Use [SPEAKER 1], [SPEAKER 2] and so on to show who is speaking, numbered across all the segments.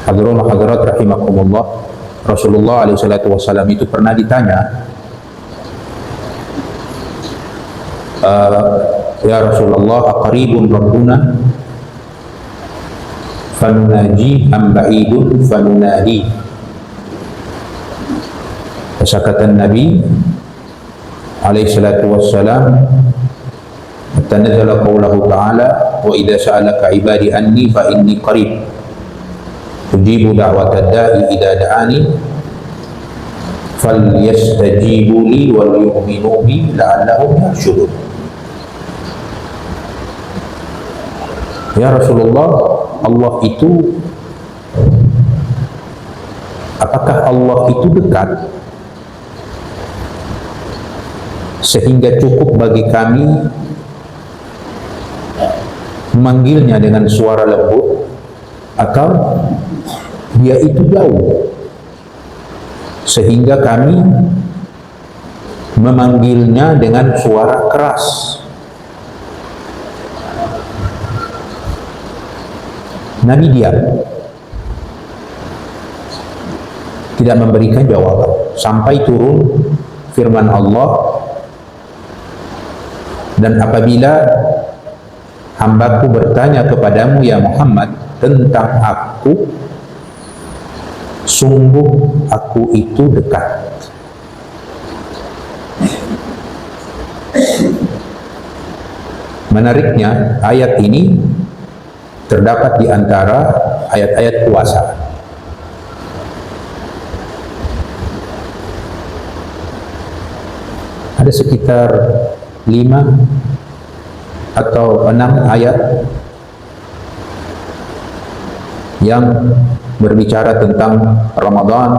[SPEAKER 1] Hadirin hadirat rahimakumullah, Rasulullah SAW itu pernah ditanya, ya Rasulullah, aqaribun rabbuna fanunaji am ba'idun fanunadi. Fasakatan Nabi SAW hatta nazala qawlahu ta'ala wa idza sa'alaka ibadi anni fa inni qarib ujibu da'watad da'i idza da'ani falyastajibu li wal yu'minu bi la'allahum yarshudun. Ya Rasulullah, Allah itu, apakah Allah itu dekat sehingga cukup bagi kami memanggilnya dengan suara lembut, atau dia itu jauh sehingga kami memanggilnya dengan suara keras? Nabi diam, tidak memberikan jawaban sampai turun firman Allah, dan apabila hambaku bertanya kepadamu ya Muhammad tentang aku, sungguh aku itu dekat. Menariknya, ayat ini terdapat di antara ayat-ayat puasa. Ada sekitar 5 atau 6 ayat yang berbicara tentang Ramadan,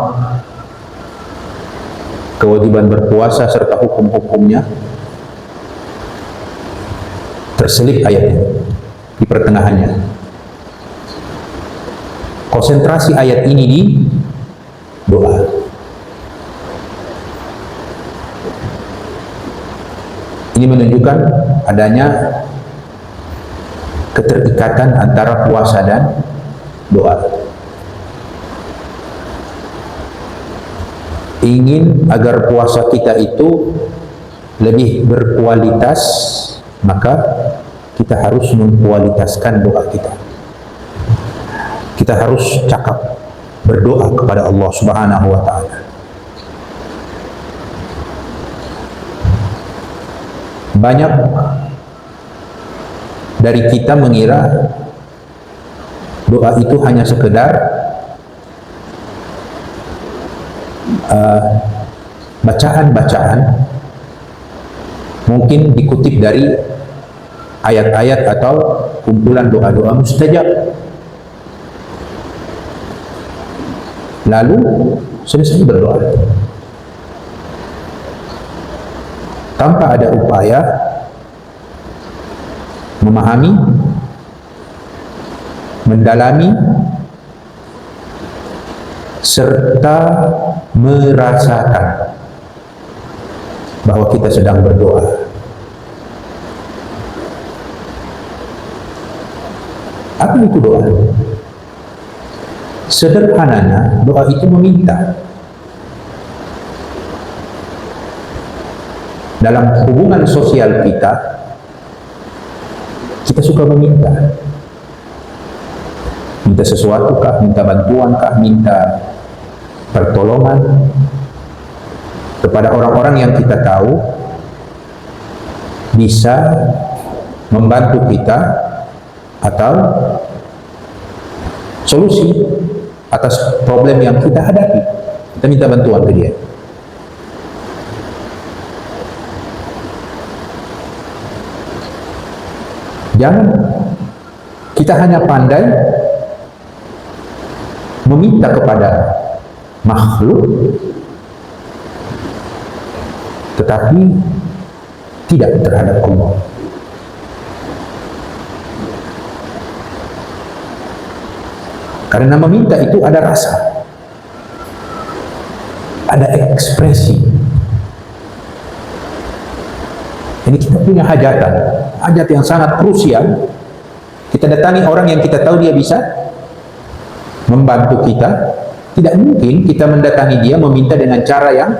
[SPEAKER 1] kewajiban berpuasa serta hukum-hukumnya. Terselip ayatnya di pertengahannya. Konsentrasi ayat ini di doa. Ini menunjukkan adanya keterikatan antara puasa dan doa. Ingin agar puasa kita itu lebih berkualitas, maka kita harus mengkualitaskan doa kita. Kita harus cakap berdoa kepada Allah Subhanahu wa ta'ala. Banyak dari kita mengira doa itu hanya sekedar bacaan-bacaan, mungkin dikutip dari ayat-ayat atau kumpulan doa-doa mustajab, lalu selesai berdoa tanpa ada upaya memahami, mendalami, serta merasakan bahwa kita sedang berdoa. Apa itu doa? Sederhananya, doa itu meminta. Dalam hubungan sosial kita suka meminta. Minta sesuatu kah, minta bantuan kah, minta pertolongan kepada orang-orang yang kita tahu bisa membantu kita atau solusi atas problem yang kita hadapi. Kita minta bantuan ke dia. Jangan kita hanya pandai meminta kepada makhluk, tetapi tidak terhadap Allah. Karena meminta itu ada rasa, ada ekspresi. Ini kita punya hajatan, hajat yang sangat krusial. Kita datangi orang yang kita tahu dia bisa membantu kita, tidak mungkin kita mendatangi dia meminta dengan cara yang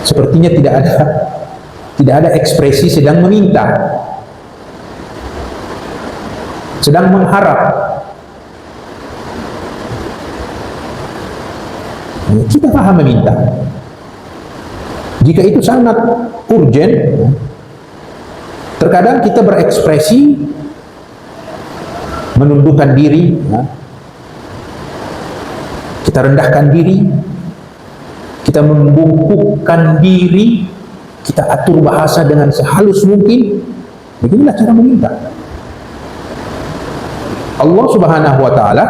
[SPEAKER 1] sepertinya tidak ada ekspresi sedang meminta, sedang mengharap. Kita paham meminta. Jika itu sangat urgent, terkadang kita berekspresi menundukkan diri, kita rendahkan diri, kita membungkukkan diri, kita atur bahasa dengan sehalus mungkin. Beginilah cara meminta. Allah Subhanahu wa Ta'ala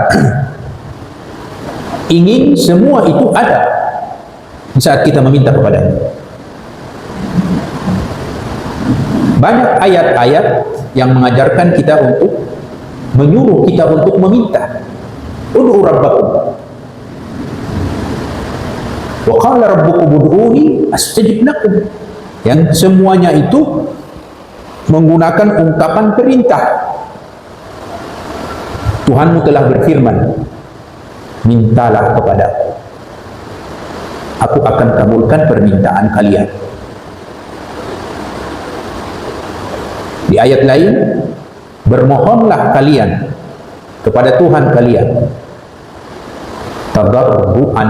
[SPEAKER 1] ingin semua itu ada di saat kita meminta kepadanya. Banyak ayat-ayat yang mengajarkan kita untuk menyuruh kita untuk meminta. Ud'u rabbakum wa qala rabbukum ud'uni astajib lakum. Yang semuanya itu menggunakan ungkapan perintah. Tuhanmu telah berfirman, mintalah kepadaku, aku akan kabulkan permintaan kalian. Di ayat lain, bermohonlah kalian kepada Tuhan kalian tadarruan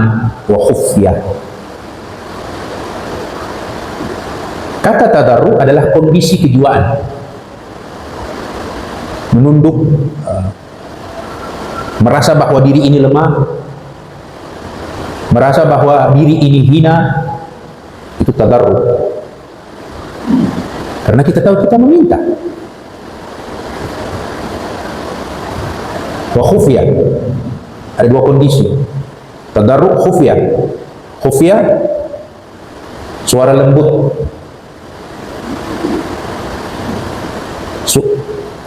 [SPEAKER 1] wa khufyah. Kata tadarru adalah kondisi kejiwaan, menunduk, merasa bahwa diri ini lemah, merasa bahwa diri ini hina. Itu tadarru. Karena kita tahu kita meminta. Wa khufyah, ada dua kondisi, tadarru, khufyah. Khufyah suara lembut,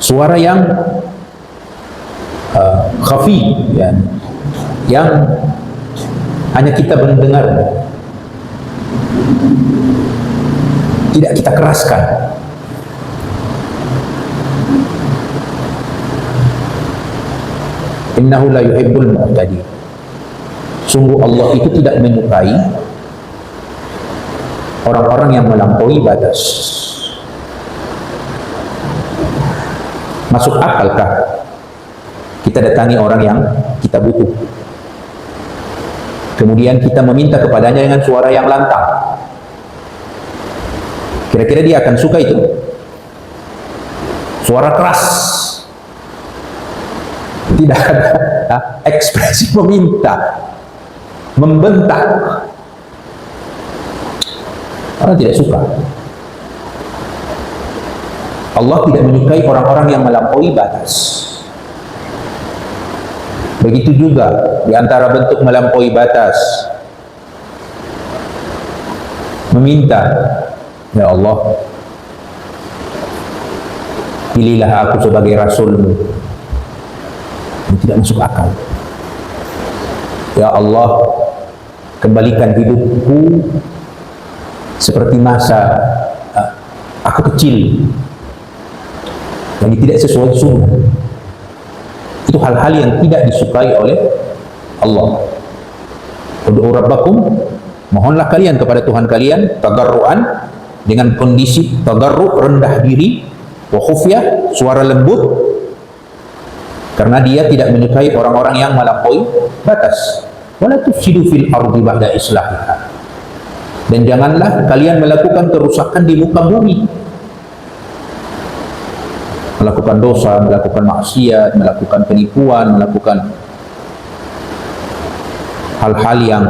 [SPEAKER 1] suara yang khafi, ya, yang hanya kita mendengar, tidak kita keraskan. Innahu la yuhibbul mu'tadin. Sungguh Allah itu tidak menyukai orang-orang yang melampaui batas. Masuk akalkah kita datangi orang yang kita butuh, kemudian kita meminta kepadanya dengan suara yang lantang? Kira-kira dia akan suka itu? Suara keras, tidak ada ekspresi meminta, membentak, orang tidak suka. Allah tidak menyukai orang-orang yang melampaui batas. Begitu juga di antara bentuk melampaui batas, meminta, ya Allah, pilihlah aku sebagai Rasul-Mu. Ini tidak masuk akal. Ya Allah, kembalikan hidupku seperti masa aku kecil, yang tidak sesuai sunnah. Itu hal-hal yang tidak disukai oleh Allah. Ud'u rabbakum, mohonlah kalian kepada Tuhan kalian, tadarruan, dengan kondisi tadarru, rendah diri, wa khufyah, suara lembut, karena dia tidak menyukai orang-orang yang melampaui batas. Wala tufsidu fil ardi ba'da islahiha. Dan janganlah kalian melakukan kerusakan di muka bumi, melakukan dosa, melakukan maksiat, melakukan penipuan, melakukan hal-hal yang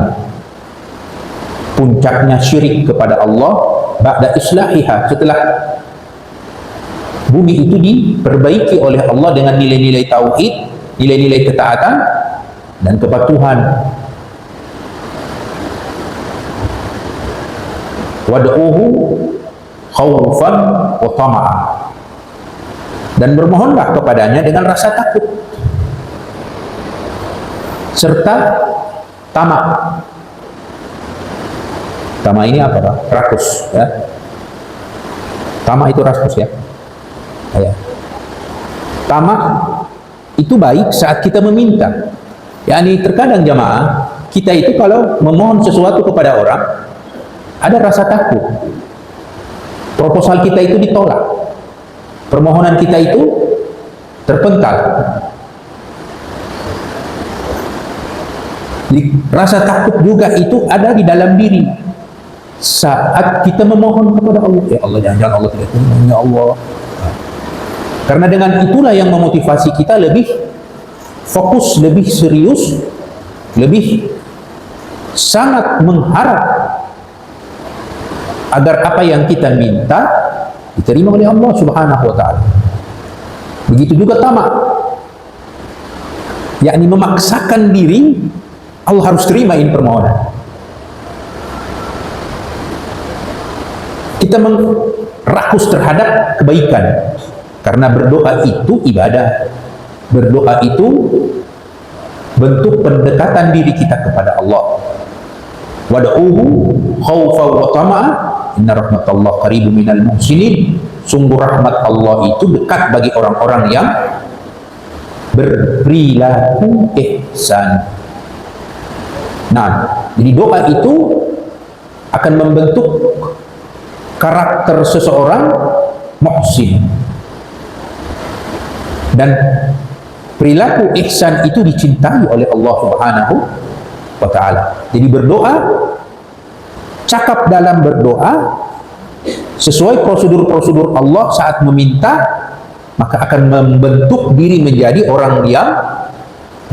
[SPEAKER 1] puncaknya syirik kepada Allah. Ba'da islahiha, setelah bumi itu diperbaiki oleh Allah dengan nilai-nilai tauhid, nilai-nilai ketaatan dan kepatuhan. Wad'uhu khawfan wa tama'an, dan bermohonlah kepadanya dengan rasa takut serta tamak. Tamak ini apa, Pak? Rakus, ya. Tamak itu rakus, ya. Ya. Tamak itu baik saat kita meminta. Yani terkadang jamaah, kita itu kalau memohon sesuatu kepada orang, ada rasa takut. Proposal kita itu ditolak. Permohonan kita itu terpental. Rasa takut juga itu ada di dalam diri saat kita memohon kepada Allah. Ya Allah, jangan Allah tidak terima, ya Allah. Karena dengan itulah yang memotivasi kita lebih fokus, lebih serius, lebih sangat mengharap agar apa yang kita minta diterima oleh Allah Subhanahu wa ta'ala. Begitu juga tamak, yakni memaksakan diri Allah harus terimain permohonan. Kita rakus terhadap kebaikan, karena berdoa itu ibadah. Berdoa itu bentuk pendekatan diri kita kepada Allah. Wad'uhu khawfa wa tama'a inna rahmatallah qaribun minal muhsinin. Sungguh rahmat Allah itu dekat bagi orang-orang yang berperilaku ihsan. Nah, jadi doa itu akan membentuk karakter seseorang muhsin. Dan perilaku ihsan itu dicintai oleh Allah Subhanahu wa ta'ala. Jadi berdoa, cakap dalam berdoa sesuai prosedur-prosedur Allah saat meminta, maka akan membentuk diri menjadi orang yang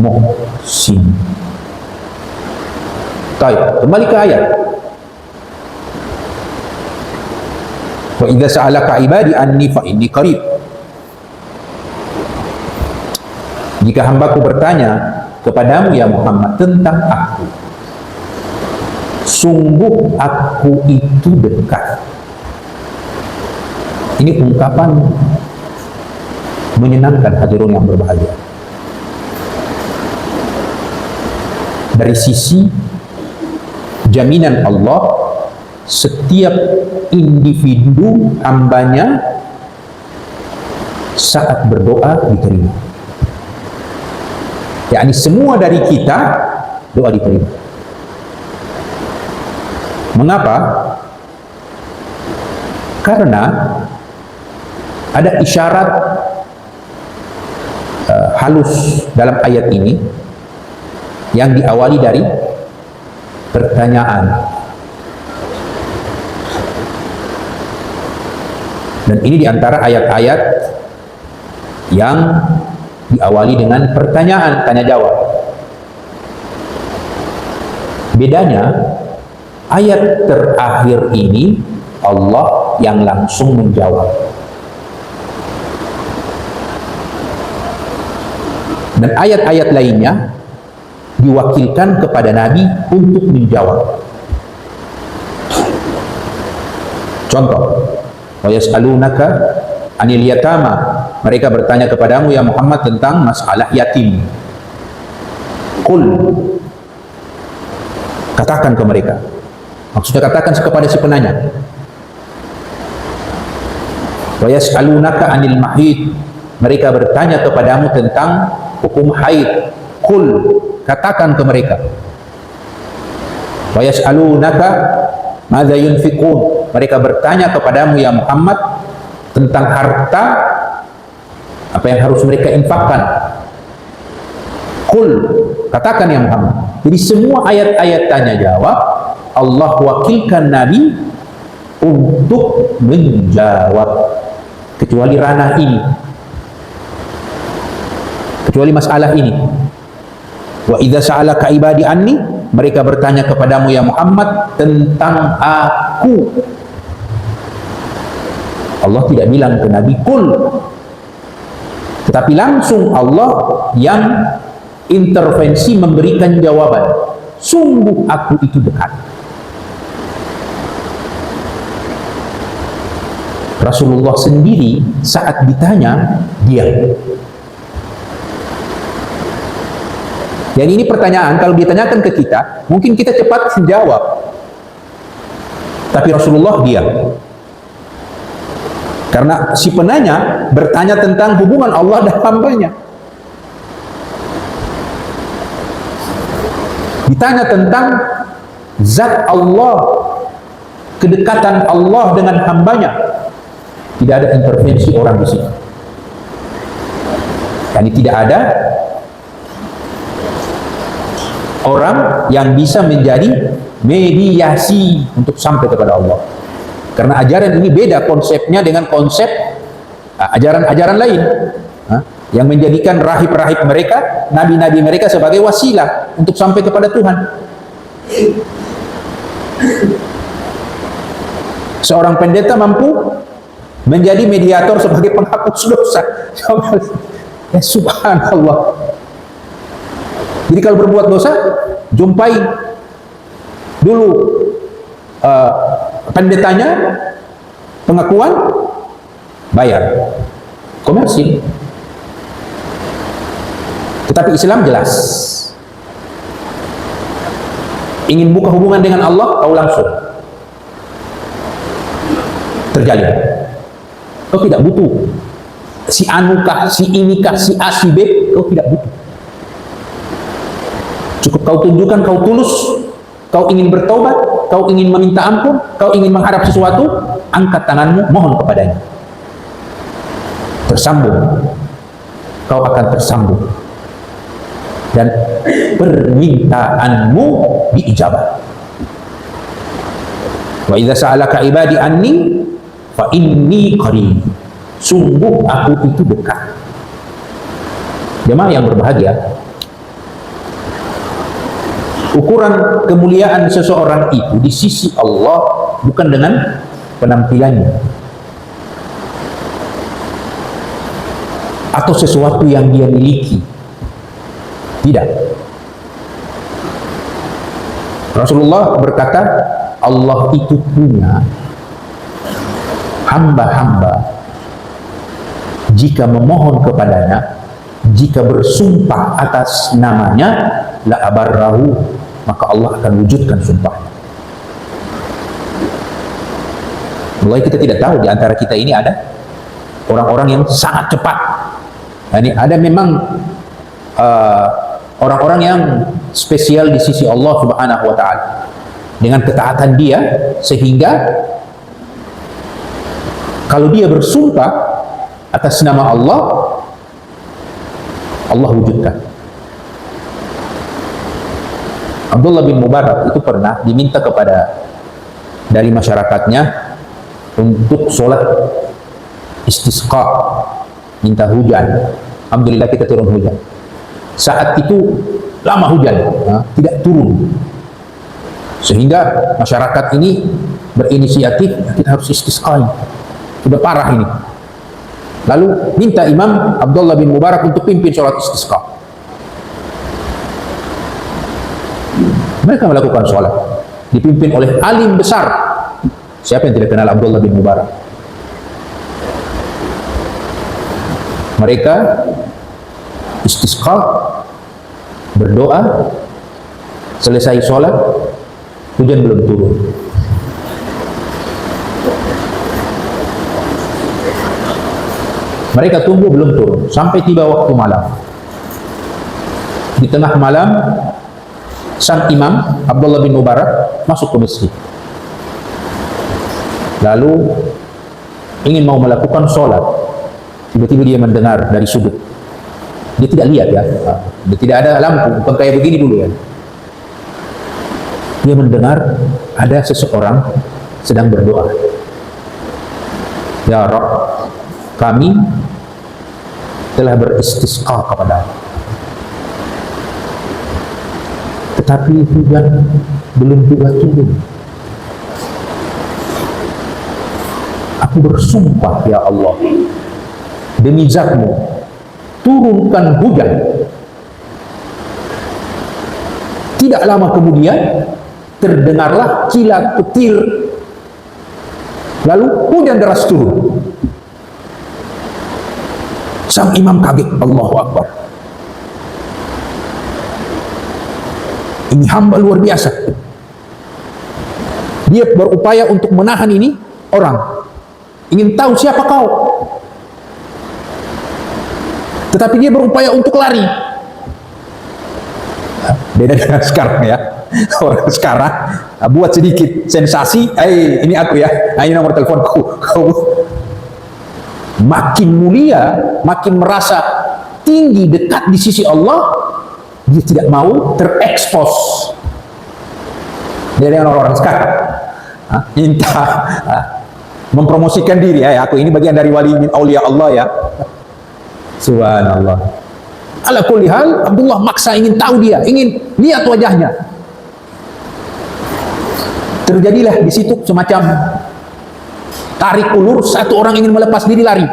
[SPEAKER 1] muhsin. Baik, kembali ke ayat. Wa idza sa'alaka ibadi anni fa inni qarib. Jika hambaku bertanya kepadamu ya Muhammad tentang aku, sungguh aku itu dekat. Ini ungkapan menyenangkan hadirin yang berbahagia. Dari sisi jaminan Allah, setiap individu hambanya saat berdoa diterima. yakni semua dari kita doa diterima. Mengapa? Karena ada isyarat halus dalam ayat ini yang diawali dari pertanyaan. Dan ini diantara ayat-ayat yang diawali dengan pertanyaan, tanya jawab. Bedanya, ayat terakhir ini Allah yang langsung menjawab. Dan ayat-ayat lainnya diwakilkan kepada Nabi untuk menjawab. Contoh, wa yas'alunaka 'anil yatama. Mereka bertanya kepadamu ya Muhammad tentang masalah yatim. Qul, katakan ke mereka. Maksudnya katakan kepada si penanya. Wa yas'alunaka 'anil mahid. Mereka bertanya kepadamu tentang hukum haid. Qul, katakan ke mereka. Wa yas'alunaka madza yunfiqun. Mereka bertanya kepadamu ya Muhammad tentang harta, apa yang harus mereka infakkan. Qul, katakan ya Muhammad. Jadi semua ayat-ayat tanya jawab Allah wakilkan Nabi untuk menjawab, kecuali ranah ini, kecuali masalah ini. Wa idza sa'alaka ibadi anni, mereka bertanya kepadamu ya Muhammad tentang aku. Allah tidak bilang ke Nabi kul, tetapi langsung Allah yang intervensi memberikan jawaban. Sungguh aku itu dekat. Rasulullah sendiri saat ditanya diam. Dan ini pertanyaan kalau ditanyakan ke kita, mungkin kita cepat menjawab. Tapi Rasulullah diam. Karena si penanya bertanya tentang hubungan Allah dan hambanya. Ditanya tentang zat Allah, kedekatan Allah dengan hambanya, tidak ada intervensi orang di situ. Yani tidak ada orang yang bisa menjadi mediasi untuk sampai kepada Allah. Karena ajaran ini beda konsepnya dengan konsep ajaran-ajaran lain, yang menjadikan rahib-rahib mereka, nabi-nabi mereka sebagai wasilah untuk sampai kepada Tuhan. Seorang pendeta mampu menjadi mediator sebagai penghapus dosa. Ya subhanallah. Jadi kalau berbuat dosa, jumpai dulu pendetanya, pengakuan, bayar, komersil. Tetapi Islam jelas, ingin buka hubungan dengan Allah, kau langsung terjalin. Kau tidak butuh si anu kah, si ini kah, si A, si B, kau tidak butuh. Cukup kau tunjukkan kau tulus, kau ingin bertaubat, kau ingin meminta ampun, kau ingin mengharap sesuatu, angkat tanganmu, mohon kepadanya. Tersambung, kau akan tersambung, dan permintaanmu diijabah. Wa idza sa'alaka ibadi anni fa inni qarib. Sungguh aku itu dekat. Jemaah yang berbahagia, ukuran kemuliaan seseorang itu di sisi Allah bukan dengan penampilannya atau sesuatu yang dia miliki. Tidak. Rasulullah berkata, Allah itu punya hamba-hamba, jika memohon kepadanya, jika bersumpah atas namanya, la abarrahu, maka Allah akan wujudkan sumpahnya. Mulai kita tidak tahu di antara kita ini ada orang-orang yang sangat cepat. Yani ada memang orang-orang yang spesial di sisi Allah Subhanahu wa taala dengan ketaatan dia, sehingga kalau dia bersumpah atas nama Allah, Allah wujudkan. Abdullah bin Mubarak itu pernah diminta dari masyarakatnya untuk sholat istisqa, minta hujan. Alhamdulillah kita turun hujan. Saat itu lama hujan, tidak turun, sehingga masyarakat ini berinisiatif, kita harus istisqa, sudah parah ini. Lalu minta Imam Abdullah bin Mubarak untuk pimpin sholat istisqa. Mereka melakukan sholat, dipimpin oleh alim besar. Siapa yang tidak kenal Abdullah bin Mubarak? Mereka istisqa, berdoa, selesai sholat, hujan belum turun. Mereka tunggu belum turun, sampai tiba waktu malam. Di tengah malam, sang imam Abdullah bin Mubarak masuk ke masjid. Lalu ingin mau melakukan sholat, tiba-tiba dia mendengar dari sudut. Dia tidak lihat ya, dia tidak ada lampu, bukan kayak begini dulu ya. Dia mendengar ada seseorang sedang berdoa. Ya Rabb, kami telah beristisqa kepada, tetapi hujan belum juga turun. Aku bersumpah ya Allah, demi zatmu, turunkan hujan. Tidak lama kemudian terdengarlah kilat petir, lalu hujan deras turun. Sang imam kaget, Allahu Akbar. Ini hamba luar biasa. Dia berupaya untuk menahan ini orang, ingin tahu siapa kau. Tetapi dia berupaya untuk lari. Beda dengan sekarang ya. Orang sekarang buat sedikit sensasi, ini aku ya, ini nomor teleponku. Makin mulia, makin merasa tinggi, dekat di sisi Allah, dia tidak mau terekspos. Dia dengan orang-orang sekarang minta mempromosikan diri, aku ini bagian dari wali min aulia Allah ya. Subhanallah. Ala kulli hal, Abdullah maksa ingin tahu dia, ingin lihat wajahnya. Terjadilah di situ semacam tarik ulur, satu orang ingin melepas diri lari.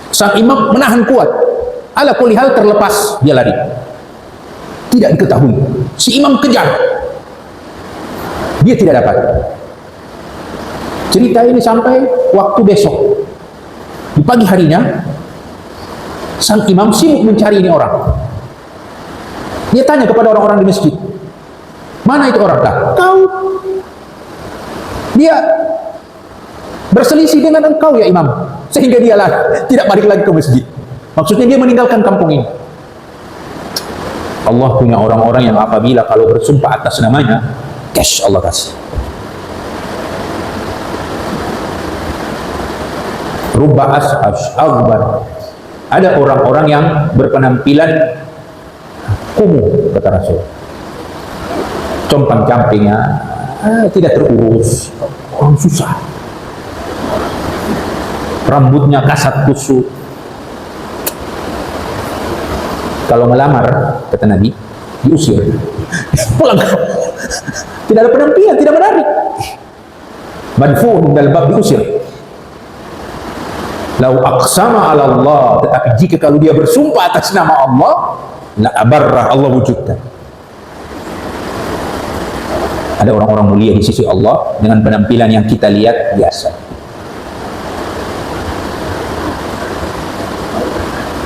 [SPEAKER 1] Sang imam menahan kuat. Ala kulli hal terlepas, dia lari. Tidak diketahui. Si imam kejar. Dia tidak dapat. Cerita ini sampai waktu besok. Di pagi harinya, sang imam sibuk mencari ini orang. Dia tanya kepada orang-orang di masjid, mana itu orang? Kau. Dia berselisih dengan engkau ya imam, sehingga dia tidak balik lagi ke masjid. Maksudnya dia meninggalkan kampung ini. Allah punya orang-orang yang apabila kalau bersumpah atas namanya, cash Allah kasih. Rubba ash'aghbar. Ada orang-orang yang berpenampilan kumuh, kata Rasul. Compang-campingnya tidak terurus, orang susah. Rambutnya kasat kusut. Kalau melamar, kata Nabi, diusir. Pulang. Tidak ada penampilan, tidak menarik. Madfu'un dal bab, diusir. Lau aqsama ala Allah, tetapi jika kalau dia bersumpah atas nama Allah, la abarrah, Allah wujudkan. Ada orang-orang mulia di sisi Allah dengan penampilan yang kita lihat biasa.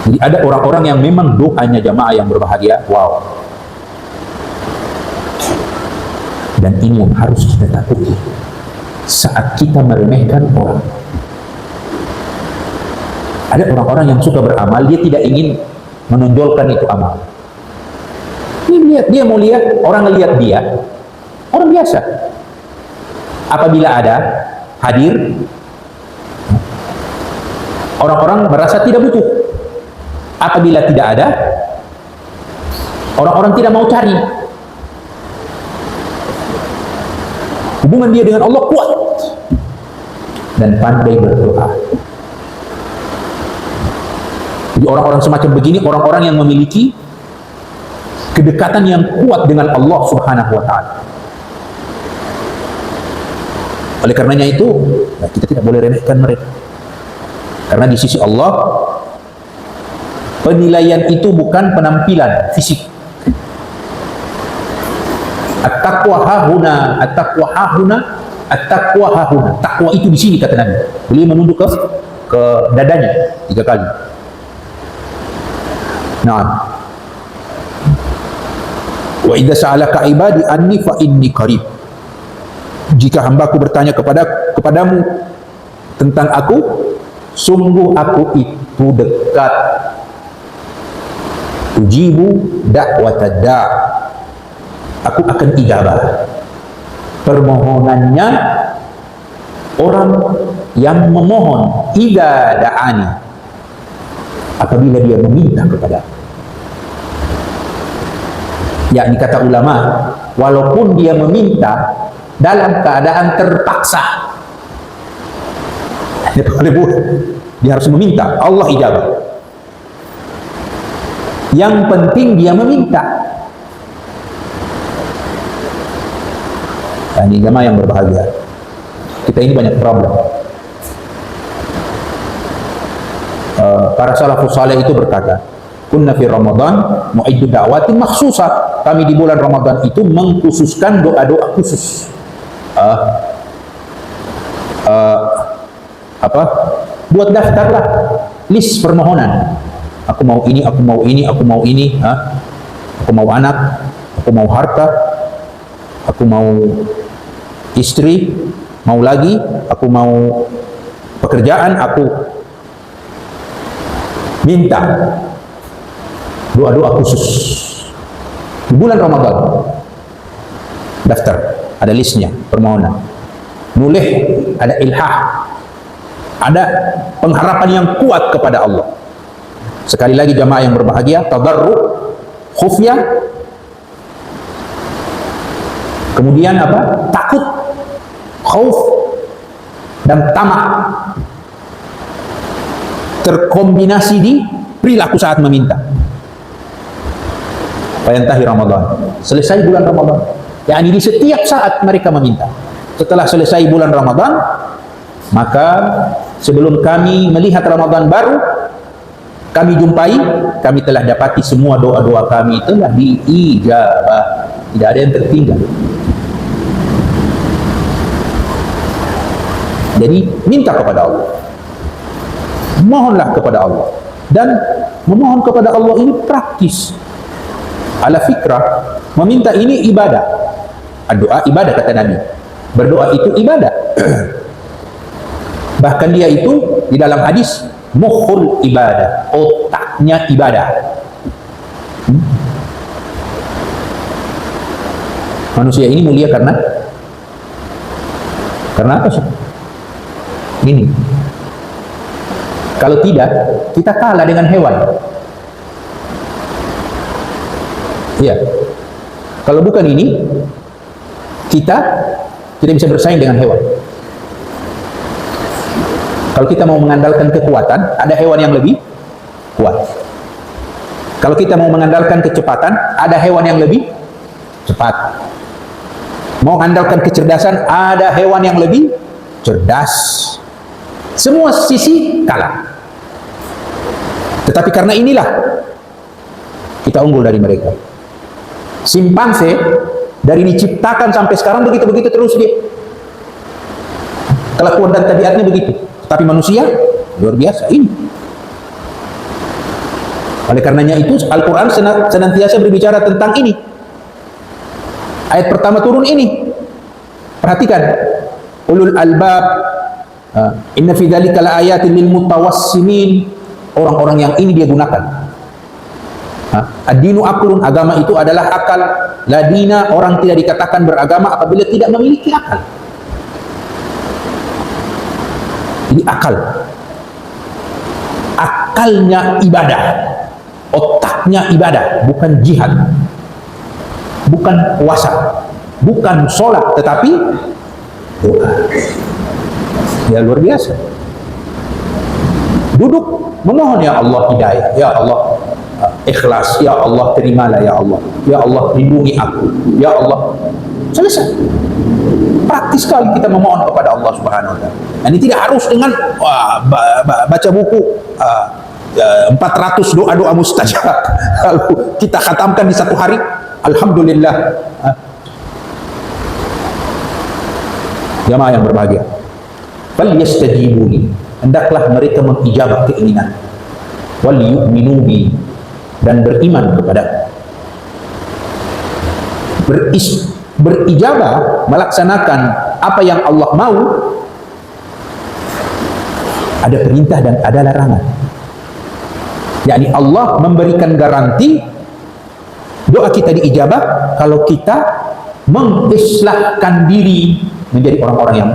[SPEAKER 1] Jadi ada orang-orang yang memang doanya jamaah yang berbahagia, wow. Dan ini yang harus kita takuti saat kita meremehkan orang. Ada orang-orang yang suka beramal, dia tidak ingin menonjolkan itu amal. Dia mau lihat, orang ngelihat dia, orang biasa. Apabila ada hadir, orang-orang merasa tidak butuh. Apabila tidak ada, orang-orang tidak mau cari. Hubungan dia dengan Allah kuat dan pandai berdoa. Jadi orang-orang semacam begini, orang-orang yang memiliki kedekatan yang kuat dengan Allah Subhanahu wa Ta'ala. Oleh karenanya itu, kita tidak boleh remehkan mereka. Karena di sisi Allah, penilaian itu bukan penampilan fisik. At-taqwa hahuna, at-taqwa hahuna, at-taqwa hahuna. Takwa itu di sini, kata Nabi. Beliau menunduk ke dadanya 3 kali. Nah, wa idza sa'alaka ibadi anni fa inni qarib. Jika hambaku bertanya kepadamu tentang aku, sungguh aku itu dekat. Ujibu da'watad da'. Aku akan ijabah permohonannya orang yang memohon, idza da'ani, apabila dia meminta kepada. Yakni kata ulama, walaupun dia meminta dalam keadaan terpaksa, dia harus meminta, Allah ijabah. Yang penting dia meminta. Nah, ini jamaah yang berbahagia. Kita ini banyak problem. Para salafus saleh itu berkata, kunna fi Ramadan mu'iddu da'watin makhsusah. Kami di bulan Ramadan itu mengkhususkan doa-doa khusus. Buat daftarlah list permohonan. Aku mau ini, aku mau ini, aku mau ini, aku mau anak, aku mau harta, aku mau istri, mau lagi, aku mau pekerjaan, aku minta doa-doa khusus. Di bulan Ramadan, daftar, ada listnya, permohonan. Boleh ada ilhah, ada pengharapan yang kuat kepada Allah. Sekali lagi jamaah yang berbahagia, tadarru, khufya, kemudian apa? Takut, khauf, dan tamak terkombinasi di perilaku saat meminta. Fayantahi Ramadan, selesai bulan Ramadan, yakni di setiap saat mereka meminta. Setelah selesai bulan Ramadan, maka sebelum kami melihat Ramadan baru kami jumpai, kami telah dapati semua doa-doa kami telah diijabah, tidak ada yang tertinggal. Jadi minta kepada Allah, mohonlah kepada Allah, dan memohon kepada Allah ini praktis. Ala fikrah, meminta ini ibadah. Doa ibadah kata Nabi. Berdoa itu ibadah. Bahkan dia itu di dalam hadis mukhul ibadah, otaknya ibadah. Manusia ini mulia karena apa sih? Ini. Kalau tidak, kita kalah dengan hewan. Iya. Kalau bukan ini, kita tidak bisa bersaing dengan hewan. Kalau kita mau mengandalkan kekuatan, ada hewan yang lebih kuat. Kalau kita mau mengandalkan kecepatan, ada hewan yang lebih cepat. Mau mengandalkan kecerdasan, ada hewan yang lebih cerdas. Semua sisi kalah. Tetapi karena inilah kita unggul dari mereka. Simpanse dari diciptakan sampai sekarang begitu-begitu terus dia. Kelakuan dan tabiatnya begitu. Tapi manusia luar biasa ini. Oleh karenanya itu Al-Quran senantiasa berbicara tentang ini. Ayat pertama turun ini. Perhatikan. Ulul albab, inna fi dzalika laayatin lil mutawassimin. Orang-orang yang ini dia gunakan. Ad-dinu aklun, agama itu adalah akal. Ladina, orang tidak dikatakan beragama apabila tidak memiliki akal. Ini akal. Akalnya ibadah, otaknya ibadah, bukan jihad, bukan puasa, bukan sholat, tetapi doa. Ya luar biasa. Duduk memohon, ya Allah hidayah, ya Allah ikhlas, ya Allah terimalah, ya Allah lindungi aku, ya Allah. Selesai. Praktis sekali kita memohon kepada Allah Subhanahu wa taala. Ini tidak harus dengan baca buku 400 doa-doa mustajab lalu kita khatamkan di satu hari, alhamdulillah. Jamaah yang berbahagia, fal yastajibuni, hendaklah mereka mengijabah keinginan, wal yu'minu bi, dan beriman kepada, berijabah, melaksanakan apa yang Allah mau. Ada perintah dan ada larangan. yakni Allah memberikan garansi doa kita diijabah kalau kita mengislahkan diri menjadi orang-orang yang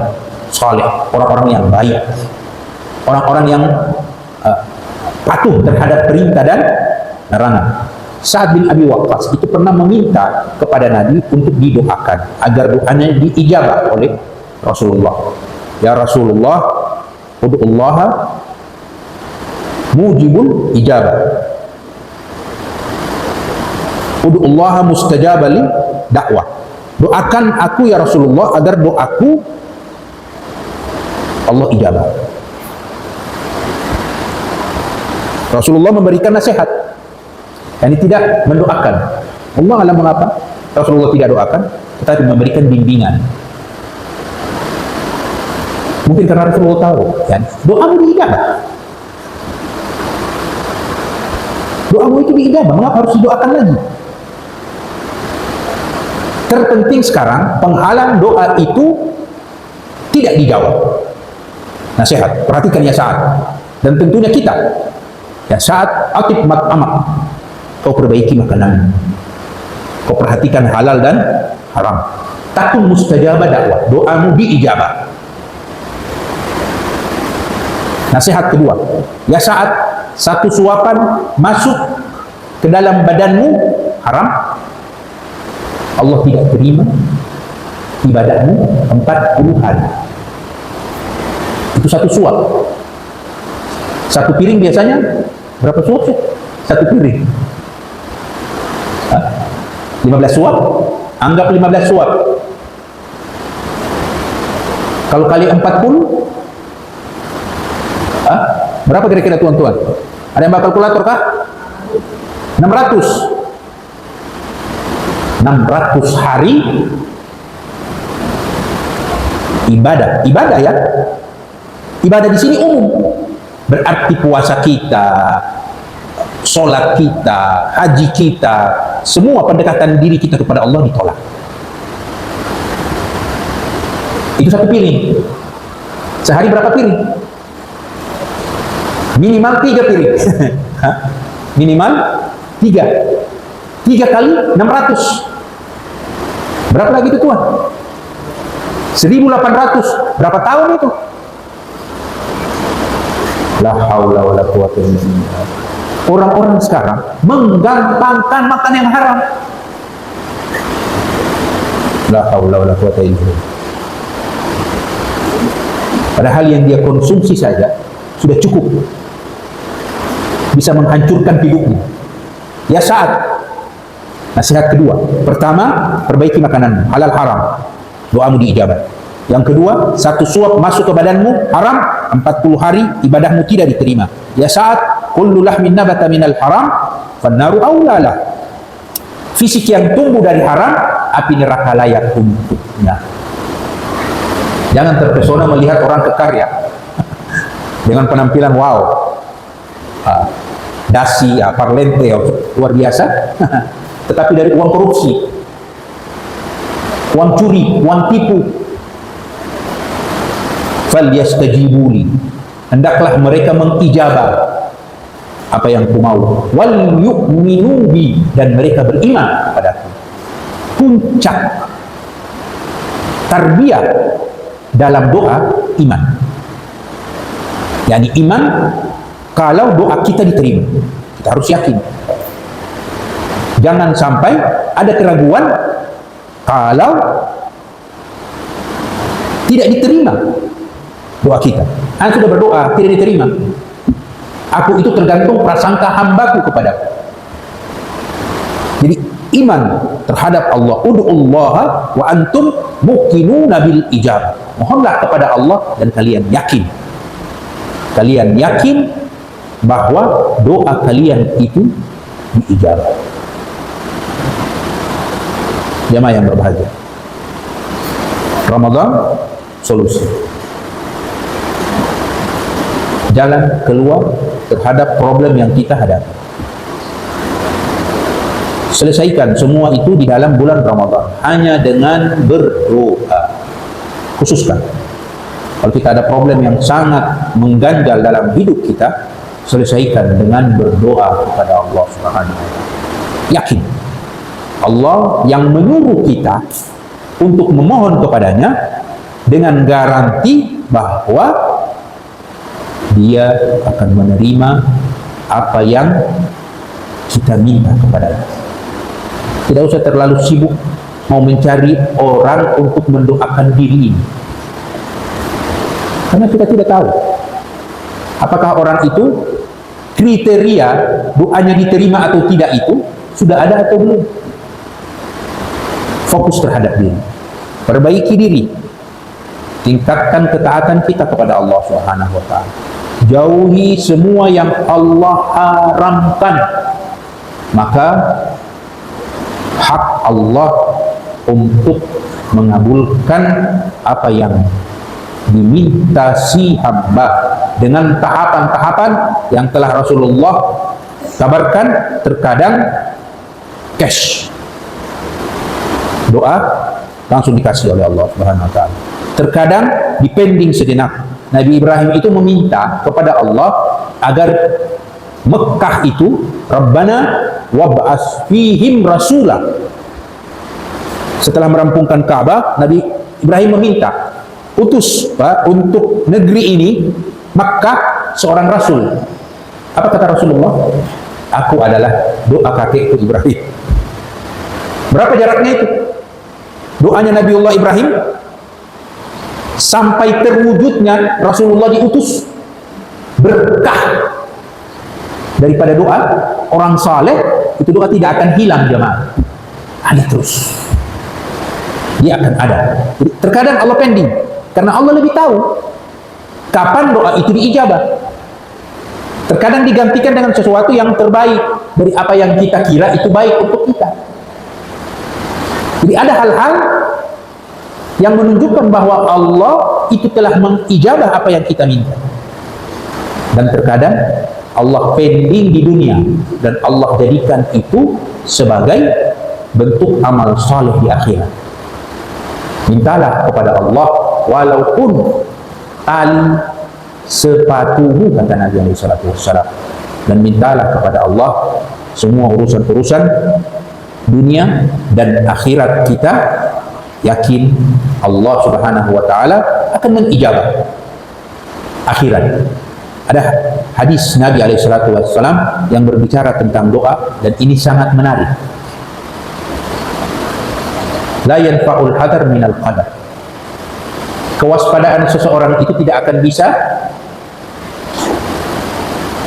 [SPEAKER 1] saleh, orang-orang yang baik, orang-orang yang patuh terhadap perintah dan larangan. Sa'ad bin Abi Waqqas itu pernah meminta kepada Nabi untuk didoakan agar doanya diijabah oleh Rasulullah. Ya Rasulullah, ud'ullaha mujibul ijabah, ud'ullaha mustajabali dakwah. Doakan aku ya Rasulullah agar doaku Allah ijabah. Rasulullah memberikan nasihat, yani tidak mendoakan. Allah alam mengapa Rasulullah tidak doakan, tetapi memberikan bimbingan. Mungkin karena Rasulullah tahu, yani doamu diijabah. Doamu itu diijabah, mengapa harus didoakan lagi? Terpenting sekarang penghalang doa itu tidak dijawab. Nasihat, perhatikan ya Sa'ad, dan tentunya kita. Ya Sa'ad, atib mat'amak, kau perbaiki makanan. Kau perhatikan halal dan haram. Takun mustajabah dakwah, doamu diijabah. Nasihat kedua, ya saat satu suapan masuk ke dalam badanmu haram, Allah tidak terima ibadahmu 40 hari. Itu satu suap. Satu piring biasanya berapa suap sih? Satu piring. 15 suap. Anggap 15 suap. Kalau kali 40, berapa kira-kira tuan-tuan? Ada yang bawa kalkulator kah? 600. 600 hari ibadah. Ibadah ya. Ibadah di sini umum. Berarti puasa kita, sholat kita, haji kita, semua pendekatan diri kita kepada Allah ditolak. Itu satu piring. Sehari berapa piring? Minimal 3 piring. Minimal 3. 3 kali 600. Berapa lagi itu tuan? 1.800. Berapa tahun itu? La haula wala quwwata illa billah. Orang-orang sekarang menggampangkan makan yang haram. La haula wala quwwata illa billah. Padahal yang dia konsumsi saja sudah cukup bisa menghancurkan hidupnya. Ya saat. Nasihat kedua, pertama, perbaiki makanan halal haram, doamu diijabah. Yang kedua, satu suap masuk ke badanmu haram, 40 hari ibadahmu tidak diterima. Ya saat, kullu lahmin nabata minal haram fannaru aulalah. Fisik yang tumbuh dari haram, api neraka layak untuknya. Jangan terpesona melihat orang kekarya dengan penampilan wow, dasi, parlente, luar biasa. Tetapi dari uang korupsi, uang curi, uang tipu. Falyastajibuli, hendaklah mereka mengijabah apa yang ku mau. Wal yu'minu bi, dan mereka beriman padaku. Puncak tarbiyah dalam doa iman. Yani iman kalau doa kita diterima. Kita harus yakin. Jangan sampai ada keraguan kalau tidak diterima doa kita. Anda sudah berdoa, tidak diterima. Aku itu tergantung prasangka hambaku kepadaku. Jadi iman terhadap Allah. Ud'ullaha wa antum muqinuna bil ijabah. Mohonlah kepada Allah dan kalian yakin. Kalian yakin bahwa doa kalian itu diijabah. Jamaah yang berbahagia, Ramadan solusi, jalan keluar terhadap problem yang kita hadapi. Selesaikan semua itu di dalam bulan Ramadan hanya dengan berdoa. Khususkan kalau kita ada problem yang sangat mengganjal dalam hidup kita, selesaikan dengan berdoa kepada Allah Subhanahu wa taala. Yakin Allah yang menyuruh kita untuk memohon kepadanya dengan garansi bahwa Dia akan menerima apa yang kita minta kepadanya. Tidak usah terlalu sibuk mau mencari orang untuk mendoakan diri ini, karena kita tidak tahu apakah orang itu kriteria doanya diterima atau tidak itu sudah ada atau belum. Fokus terhadap diri, perbaiki diri, tingkatkan ketaatan kita kepada Allah Subhanahu wa taala. Jauhi semua yang Allah haramkan. Maka hak Allah untuk mengabulkan apa yang diminta si hamba dengan tahapan-tahapan yang telah Rasulullah kabarkan. Terkadang cash, doa langsung dikasih oleh Allah Subhanahu wa taala. Terkadang dipending sejenak. Nabi Ibrahim itu meminta kepada Allah agar Mekah itu, Rabbana wab'as fihim rasulah, Setelah merampungkan Ka'bah, Nabi Ibrahim meminta utus untuk negeri ini Makkah seorang rasul. Apa kata Rasulullah? Aku adalah doa kakekku Ibrahim. Berapa jaraknya itu? Doanya Nabiullah Ibrahim sampai terwujudnya Rasulullah diutus. Berkah daripada doa orang saleh, itu doa tidak akan hilang jemaah. Ada terus. Dia akan ada. Jadi, terkadang Allah pending karena Allah lebih tahu kapan doa itu diijabah. Terkadang digantikan dengan sesuatu yang terbaik dari apa yang kita kira itu baik untuk kita. Jadi ada hal-hal yang menunjukkan bahwa Allah itu telah mengijabah apa yang kita minta. Dan terkadang Allah pending di dunia dan Allah jadikan itu sebagai bentuk amal saleh di akhirat. Mintalah kepada Allah walaupun tali sepatumu, kata Nabi SAW, dan mintalah kepada Allah semua urusan-urusan dunia dan akhirat kita, yakin Allah Subhanahu wa taala akan mengijabah akhirat. Ada hadis Nabi SAW yang berbicara tentang doa, dan ini sangat menarik. La yanfa'ul hadar minal qadar. Kewaspadaan seseorang itu tidak akan bisa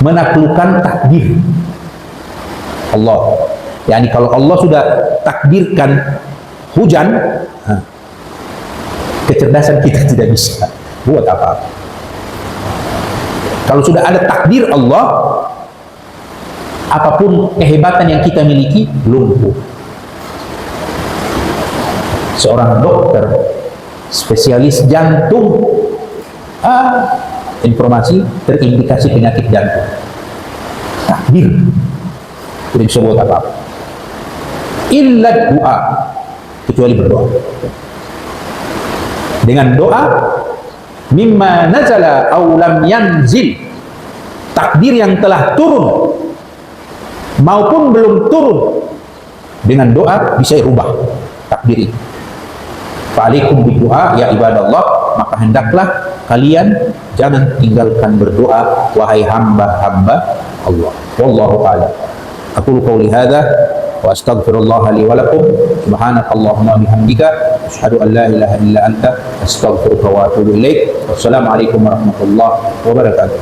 [SPEAKER 1] menaklukkan takdir Allah. Yani kalau Allah sudah takdirkan hujan, kecerdasan kita tidak bisa buat apa-apa. Kalau sudah ada takdir Allah, apapun kehebatan yang kita miliki lumpuh. Seorang dokter spesialis jantung, informasi terindikasi penyakit jantung, takdir, tidak bisa buat apa-apa. Illa doa, kecuali berdoa. Dengan doa, mimma nazala aw lam yanzil, takdir yang telah turun maupun belum turun, dengan doa bisa rubah takdir itu. Fa'alaikum bidu'a ya ibadallah, maka hendaklah kalian jangan tinggalkan berdoa wahai hamba-hamba Allah. Wallahu a'lam. Aqulu qawli hadza wa astaghfirullah li wa lakum. Subhanakallahumma bihamdika asyhadu an la ilaha illa anta astaghfiruka wa atubu ilaik. Wassalamu alaikum warahmatullahi wabarakatuh.